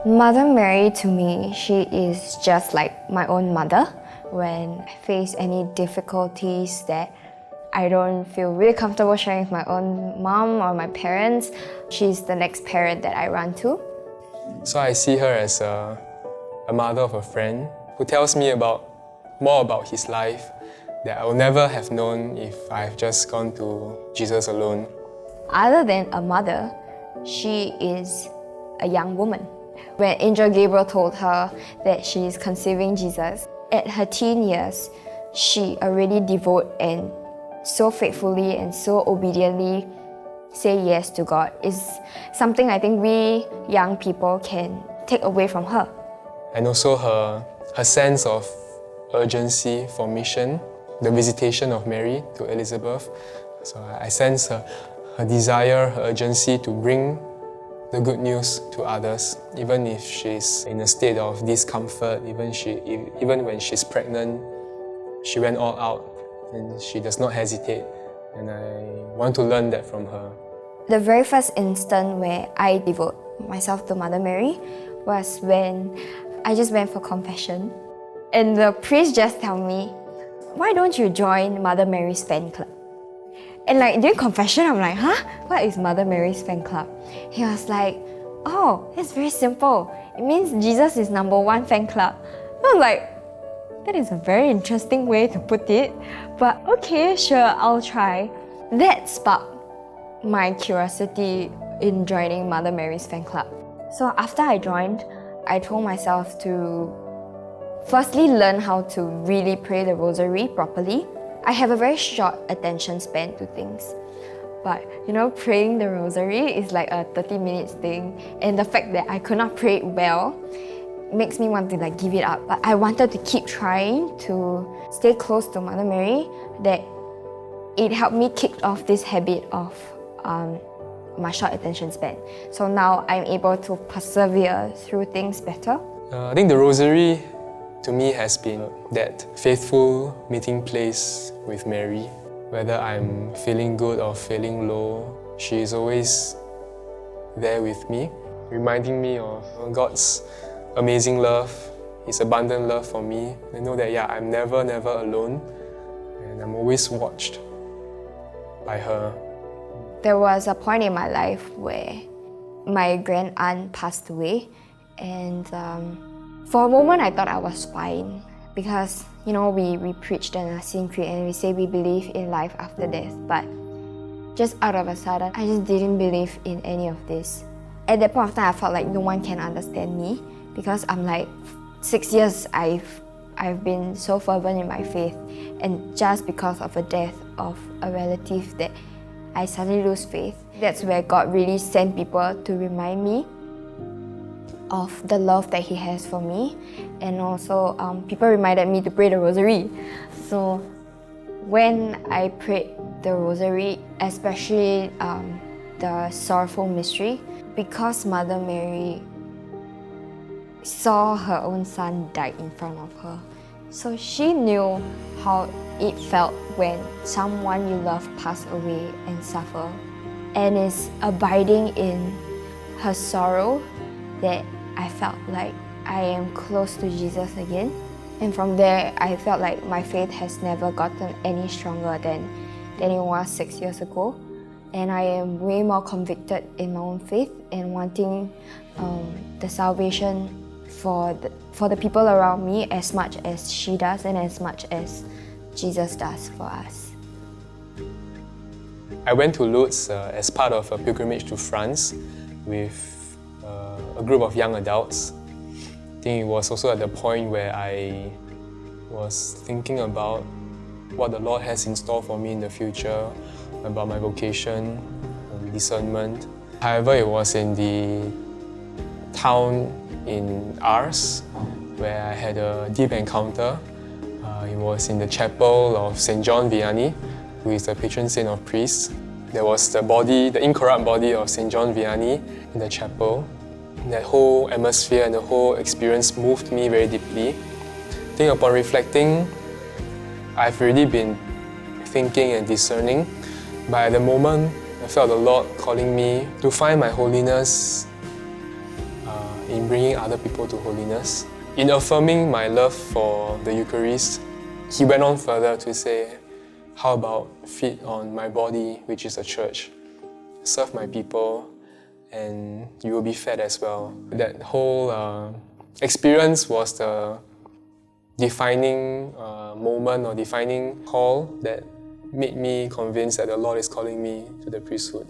Mother Mary, to me, she is just like my own mother. When I face any difficulties that I don't feel really comfortable sharing with my own mom or my parents, she's the next parent that I run to. So I see her as a mother of a friend who tells me more about his life that I will never have known if I've just gone to Jesus alone. Other than a mother, she is a young woman. When Angel Gabriel told her that she is conceiving Jesus, at her teen years, she already devoted and so faithfully and so obediently say yes to God. Is something I think we young people can take away from her. And also her sense of urgency for mission, the visitation of Mary to Elizabeth. So I sense her desire, her urgency to bring the good news to others, even if she's in a state of discomfort, even when she's pregnant, she went all out and she does not hesitate. And I want to learn that from her. The very first instant where I devote myself to Mother Mary was when I just went for confession. And the priest just told me, why don't you join Mother Mary's fan club? And like during confession, I'm like, huh? What is Mother Mary's fan club? He was like, oh, it's very simple. It means Jesus is #1 fan club. I was like, that is a very interesting way to put it. But okay, sure, I'll try. That sparked my curiosity in joining Mother Mary's fan club. So after I joined, I told myself to firstly learn how to really pray the rosary properly. I have a very short attention span to things. But praying the rosary is like a 30 minutes thing, and the fact that I could not pray it well makes me want to give it up. But I wanted to keep trying to stay close to Mother Mary, that it helped me kick off this habit of my short attention span. So now I'm able to persevere through things better. I think the rosary to me has been that faithful meeting place with Mary. Whether I'm feeling good or feeling low, she is always there with me, reminding me of God's amazing love, His abundant love for me. I know that I'm never alone, and I'm always watched by her. There was a point in my life where my grand aunt passed away, and for a moment I thought I was fine because we preach the Nicene Creed and we say we believe in life after death, but just out of a sudden I just didn't believe in any of this. At that point of time I felt like no one can understand me because I'm like 6 years I've been so fervent in my faith, and just because of a death of a relative that I suddenly lose faith. That's where God really sent people to remind me of the love that He has for me, and also people reminded me to pray the rosary. So when I prayed the rosary, especially the sorrowful mystery, because Mother Mary saw her own son die in front of her, so she knew how it felt when someone you love passed away and suffer, and is abiding in her sorrow that I felt like I am close to Jesus again. And from there, I felt like my faith has never gotten any stronger than it was 6 years ago. And I am way more convicted in my own faith and wanting the salvation for the people around me as much as she does and as much as Jesus does for us. I went to Lourdes as part of a pilgrimage to France with a group of young adults. I think it was also at the point where I was thinking about what the Lord has in store for me in the future, about my vocation, discernment. However, it was in the town in Ars where I had a deep encounter. It was in the chapel of St. John Vianney, who is the patron saint of priests. There was the incorrupt body of St. John Vianney in the chapel. That whole atmosphere and the whole experience moved me very deeply. I think upon reflecting, I've already been thinking and discerning, but at the moment, I felt the Lord calling me to find my holiness in bringing other people to holiness. In affirming my love for the Eucharist, he went on further to say, how about feed on my body, which is the church? Serve my people, and you will be fed as well. That whole experience was the defining moment or defining call that made me convinced that the Lord is calling me to the priesthood.